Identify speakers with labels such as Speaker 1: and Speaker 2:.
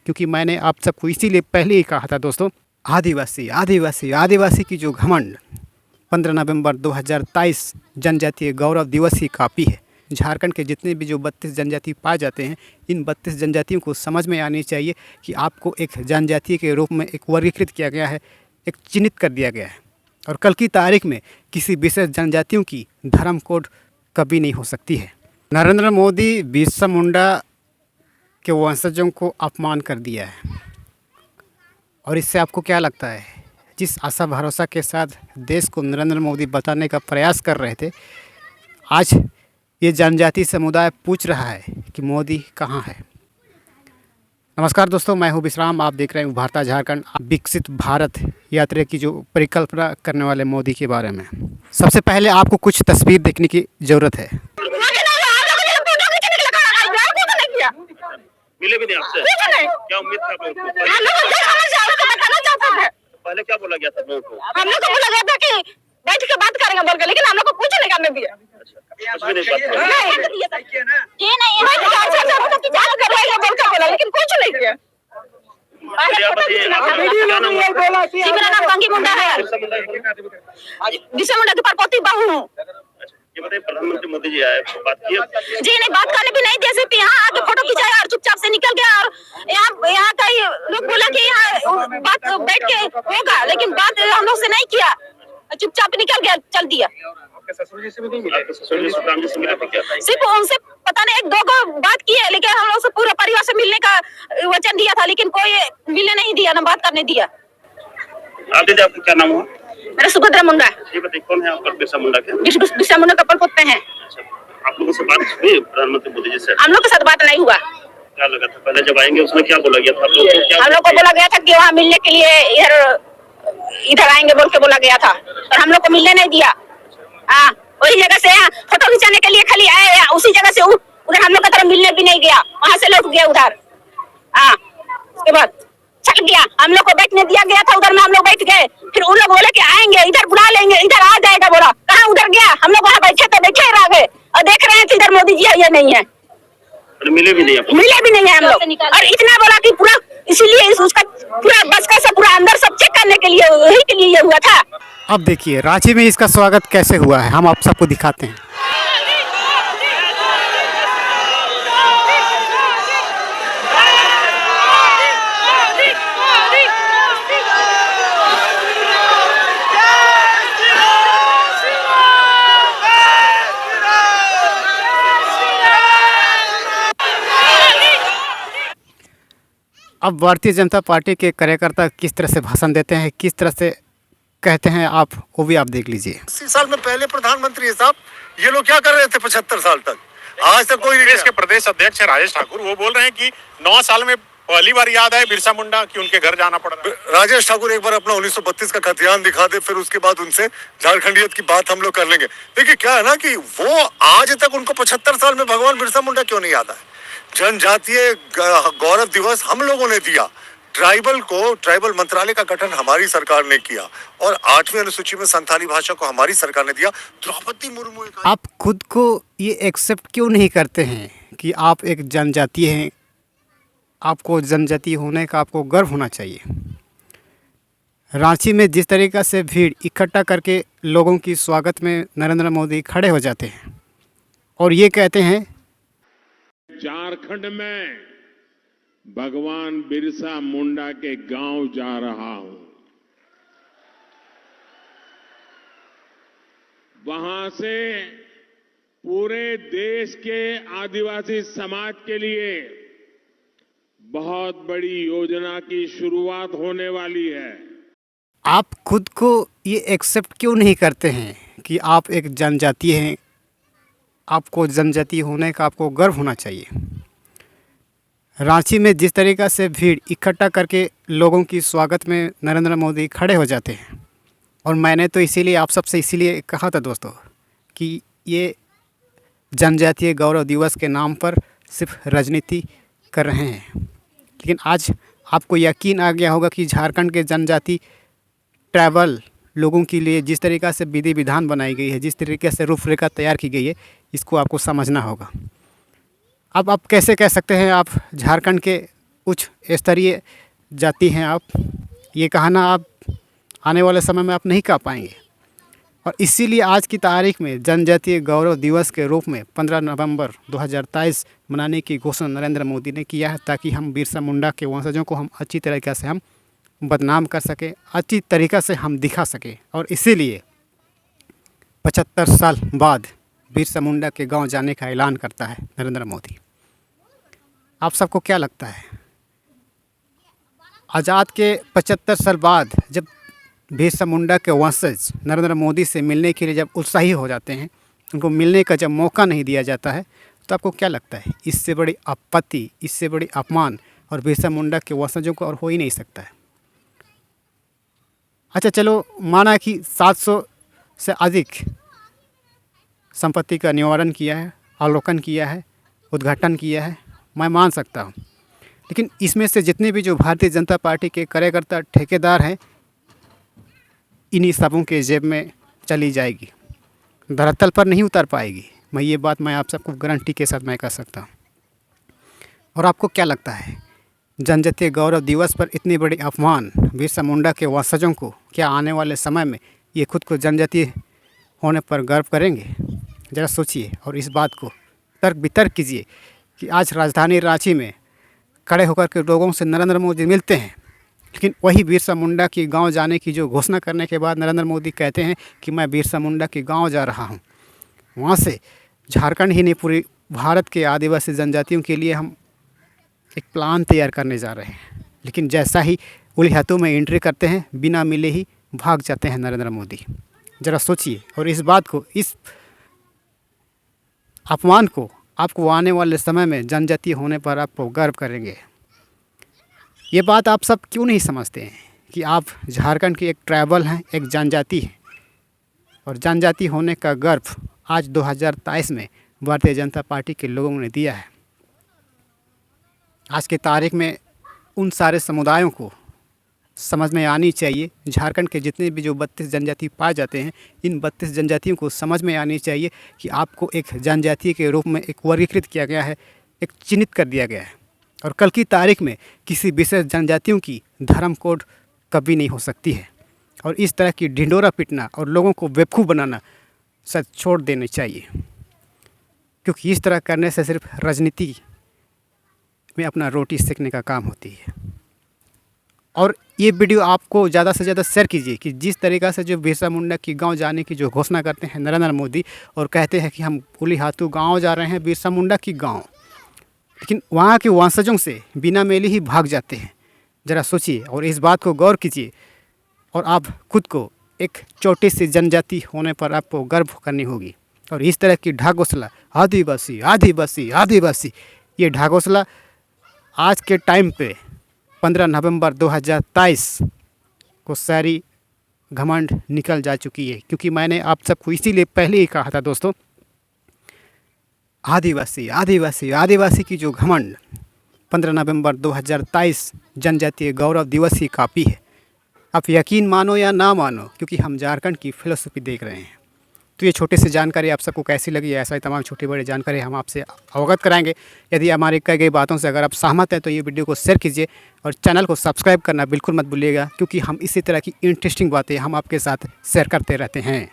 Speaker 1: क्योंकि मैंने आप सबको इसीलिए पहले ही कहा था दोस्तों, आदिवासी आदिवासी आदिवासी की जो घमंड 15 नवंबर 2023 जनजातीय गौरव दिवस की कापी है। झारखंड के जितने भी जो 32 जनजाति पाए जाते हैं, इन 32 जनजातियों को समझ में आनी चाहिए कि आपको एक जनजाति के रूप में एक वर्गीकृत किया गया है, एक चिन्हित कर दिया गया है। और कल की तारीख में किसी विशेष जनजातियों की धर्म कोड कभी नहीं हो सकती है। नरेंद्र मोदी बिरसा मुंडा के वंशजों को अपमान कर दिया है। और इससे आपको क्या लगता है, जिस आशा भरोसा के साथ देश को नरेंद्र मोदी बताने का प्रयास कर रहे थे, आज ये जनजाति समुदाय पूछ रहा है कि मोदी कहाँ है। नमस्कार दोस्तों, मैं हूँ विश्राम। आप देख रहे हैं उभरता झारखंड, विकसित भारत यात्रा की जो परिकल्पना करने वाले मोदी के बारे में। सबसे पहले आपको कुछ तस्वीर देखने की ज़रूरत है।
Speaker 2: मिले भी नहीं आपसे? क्या उम्मीद था आपको? पहले क्या बोला गया था लोगों को?
Speaker 3: हम लोग को बोला गया था कि बैठ के बात करेंगे बोल के, लेकिन हम लोग को कुछ नहीं करने दिया।
Speaker 2: कुछ भी नहीं बात किया।
Speaker 3: ये नहीं बोल के बोला, लेकिन कुछ नहीं किया। मेरा नाम गंगी मुंडा है, बिरसा मुंडा की परपोती बहू हूँ।
Speaker 2: ये बताइए, प्रधानमंत्री मोदी जी आए, बात की?
Speaker 3: जी नहीं, बात करने भी नहीं दे सकते। यहाँ आके फोटो खिंचाया और चुपचाप से निकल गया। और यहाँ कई लोग बोला कि यहाँ बात बैठ के होगा, लेकिन बात हम लोग से नहीं किया, चुपचाप निकल गया, चल दिया।
Speaker 2: ससुर जी से भी नहीं मिला? ससुर जी सुखराम जी से मिला था क्या?
Speaker 3: सिर्फ उनसे पता नहीं 1-2 को बात की है, लेकिन हम लोग से पूरे परिवार से मिलने का वचन दिया था, लेकिन कोई मिलने नहीं दिया, ना बात करने दिया।
Speaker 2: आप दीदी, आपका क्या नाम हुआ?
Speaker 3: मेरा सुभद्रा मुंडा।
Speaker 2: ये बताइए, कौन है आपका बिरसा मुंडा के?
Speaker 3: बिरसा मुंडा का पलपोते हैं।
Speaker 2: आप लोगों से बात हुई प्रधानमंत्री मोदी जी से?
Speaker 3: हम लोग के साथ बात नहीं हुआ।
Speaker 2: क्या लगा था पहले जब आएंगे, उसमें क्या बोला गया था आप लोगों को?
Speaker 3: हम लोग को बोला गया था कि वहाँ मिलने के लिए इधर आएंगे बोल के बोला गया था, और हम लोग को मिलने नहीं दिया। हाँ, वही जगह से फोटो खिंचाने के लिए खाली आए, उसी जगह से उधर हम लोग की तरफ मिलने भी नहीं गया, वहाँ से लौट गया उधर। हाँ, उसके बाद चल गया। हम लोग को बैठने दिया गया था उधर में, हम लोग बैठ गए। फिर उन लोग बोले कि आएंगे, इधर बुला लेंगे, इधर आ जाएगा बोला। कहाँ उधर गया? हम लोग वहाँ बैठे थे, बैठे रह गए और देख रहे थे इधर मोदी जी है या नहीं है।
Speaker 2: मिले भी नहीं है
Speaker 3: हम लोग। और इतना बोला कि पूरा, इसीलिए उसका पूरा बस का पूरा अंदर सब चेक करने के लिए, वही के लिए ये हुआ था।
Speaker 1: अब देखिए रांची में इसका स्वागत कैसे हुआ है, हम आप सबको दिखाते हैं। अब भारतीय जनता पार्टी के कार्यकर्ता किस तरह से भाषण देते हैं, किस तरह से कहते हैं, आप वो भी आप देख लीजिए।
Speaker 4: 80 साल में पहले प्रधानमंत्री है साहब, ये लोग क्या कर रहे थे 75 साल तक? आज तक कोई
Speaker 5: कांग्रेस के प्रदेश अध्यक्ष राजेश ठाकुर, वो बोल रहे हैं कि 9 साल में पहली बार याद आए बिरसा मुंडा कि उनके घर जाना पड़ रहा है।
Speaker 4: राजेश ठाकुर एक बार अपना 1932 का खतियान दिखा दे, फिर उसके बाद उनसे झारखंडियत की बात हम लोग कर लेंगे। देखिए क्या है ना कि वो आज तक उनको 75 साल में भगवान बिरसा मुंडा क्यों नहीं याद आए? जनजातीय गौरव दिवस हम लोगों ने दिया, ट्राइबल मंत्रालय का गठन हमारी सरकार ने किया, और 8वीं अनुसूची में संथाली भाषा को हमारी सरकार ने दिया। द्रौपदी मुर्मू,
Speaker 1: आप खुद को ये एक्सेप्ट क्यों नहीं करते हैं कि आप एक जनजाति हैं? आपको जनजाति होने का आपको गर्व होना चाहिए। रांची में जिस तरीक़ा से भीड़ इकट्ठा करके लोगों की स्वागत में नरेंद्र मोदी खड़े हो जाते हैं और ये कहते हैं,
Speaker 6: झारखंड में भगवान बिरसा मुंडा के गांव जा रहा हूं, वहां से पूरे देश के आदिवासी समाज के लिए बहुत बड़ी योजना की शुरुआत होने वाली है।
Speaker 1: आप खुद को ये एक्सेप्ट क्यों नहीं करते हैं कि आप एक जनजाति हैं? आपको जनजाति होने का आपको गर्व होना चाहिए। रांची में जिस तरीक़ा से भीड़ इकट्ठा करके लोगों की स्वागत में नरेंद्र मोदी खड़े हो जाते हैं, और मैंने तो इसीलिए आप सबसे इसीलिए कहा था दोस्तों कि ये जनजातीय गौरव दिवस के नाम पर सिर्फ राजनीति कर रहे हैं। लेकिन आज आपको यकीन आ गया होगा कि झारखंड के जनजाति ट्राइबल लोगों के लिए जिस तरीक़ा से विधि विधान बनाई गई है, जिस तरीके से रूपरेखा तैयार की गई है, इसको आपको समझना होगा। अब आप कैसे कह सकते हैं आप झारखंड के उच्च स्तरीय जाति हैं आप, ये कहना आप आने वाले समय में आप नहीं कह पाएंगे। और इसीलिए आज की तारीख में जनजातीय गौरव दिवस के रूप में 15 नवंबर 2023 मनाने की घोषणा नरेंद्र मोदी ने किया है, ताकि हम बिरसा मुंडा के वंशजों को हम अच्छी तरीक़े से हम बदनाम कर सकें, अच्छी तरीक़ा से हम दिखा सकें। और इसीलिए 75 साल बाद बिरसा मुंडा के गांव जाने का ऐलान करता है नरेंद्र मोदी। आप सबको क्या लगता है, आज़ाद के 75 साल बाद जब बिरसा मुंडा के वंशज नरेंद्र मोदी से मिलने के लिए जब उत्साही हो जाते हैं, उनको मिलने का जब मौका नहीं दिया जाता है, तो आपको क्या लगता है, इससे बड़ी आपत्ति, इससे बड़ी अपमान और बिरसा मुंडा के वंशजों को और हो ही नहीं सकता है। अच्छा चलो, माना कि 700 से अधिक संपत्ति का निवारण किया है, अवलोकन किया है, उद्घाटन किया है, मैं मान सकता हूँ। लेकिन इसमें से जितने भी जो भारतीय जनता पार्टी के कार्यकर्ता ठेकेदार हैं, इन्हीं सबों के जेब में चली जाएगी, धरातल पर नहीं उतर पाएगी। ये बात मैं आप सबको गारंटी के साथ मैं कह सकता हूँ। और आपको क्या लगता है, जनजातीय गौरव दिवस पर इतनी बड़ी अपमान बिरसा मुंडा के वंशजों को क्या आने वाले समय में ये खुद को जनजातीय होने पर गर्व करेंगे? ज़रा सोचिए और इस बात को तर्क वितर्क कीजिए कि आज राजधानी रांची में खड़े होकर के लोगों से नरेंद्र मोदी मिलते हैं, लेकिन वही बिरसा मुंडा की गांव जाने की जो घोषणा करने के बाद नरेंद्र मोदी कहते हैं कि मैं बिरसा मुंडा की गांव जा रहा हूं। वहां से झारखंड ही नहीं, पूरी भारत के आदिवासी जनजातियों के लिए हम एक प्लान तैयार करने जा रहे हैं। लेकिन जैसा ही उली हाथों में एंट्री करते हैं, बिना मिले ही भाग जाते हैं नरेंद्र मोदी। ज़रा सोचिए और इस बात को, इस अपमान को आपको आने वाले समय में जनजातीय होने पर आपको गर्व करेंगे। ये बात आप सब क्यों नहीं समझते हैं कि आप झारखंड के एक ट्राइबल हैं, एक जनजाति हैं, और जनजाति होने का गर्व आज 2023 में भारतीय जनता पार्टी के लोगों ने दिया है। आज की तारीख में उन सारे समुदायों को समझ में आनी चाहिए, झारखंड के जितने भी जो 32 जनजाति पाए जाते हैं, इन 32 जनजातियों को समझ में आनी चाहिए कि आपको एक जनजाति के रूप में एक वर्गीकृत किया गया है, एक चिन्हित कर दिया गया है। और कल की तारीख में किसी विशेष जनजातियों की धर्म कोड कभी नहीं हो सकती है। और इस तरह की ढिंडोरा पीटना और लोगों को बेवकूफ़ बनाना सच छोड़ देनी चाहिए, क्योंकि इस तरह करने से सिर्फ राजनीति में अपना रोटी सेकने का काम होती है। और ये वीडियो आपको ज़्यादा से ज़्यादा शेयर कीजिए कि जिस तरीक़ा से जो बिरसा मुंडा की गांव जाने की जो घोषणा करते हैं नरेंद्र मोदी और कहते हैं कि हम उली हाथों गांव जा रहे हैं, बिरसा मुंडा की गांव, लेकिन वहाँ के वंशजों से बिना मेले ही भाग जाते हैं। ज़रा सोचिए और इस बात को गौर कीजिए, और आप खुद को एक छोटी सी जनजाति होने पर आपको गर्व करनी होगी। और इस तरह की ढागोसला आदिवासी आदिवासी आदिवासी, ये ढागोसला आज के टाइम पे 15 नवंबर 2023 को सारी घमंड निकल जा चुकी है। क्योंकि मैंने आप सबको इसीलिए पहले ही कहा था दोस्तों, आदिवासी आदिवासी आदिवासी की जो घमंड 15 नवंबर 2023 जनजातीय गौरव दिवस की कॉपी है। आप यकीन मानो या ना मानो, क्योंकि हम झारखंड की फिलोसफी देख रहे हैं। तो ये छोटी सी जानकारी आप सबको कैसी लगी, ऐसा ही तमाम छोटी बड़ी जानकारी हम आपसे अवगत कराएंगे। यदि हमारी कई गई बातों से अगर आप सहमत हैं तो ये वीडियो को शेयर कीजिए और चैनल को सब्सक्राइब करना बिल्कुल मत भूलिएगा, क्योंकि हम इसी तरह की इंटरेस्टिंग बातें हम आपके साथ शेयर करते रहते हैं।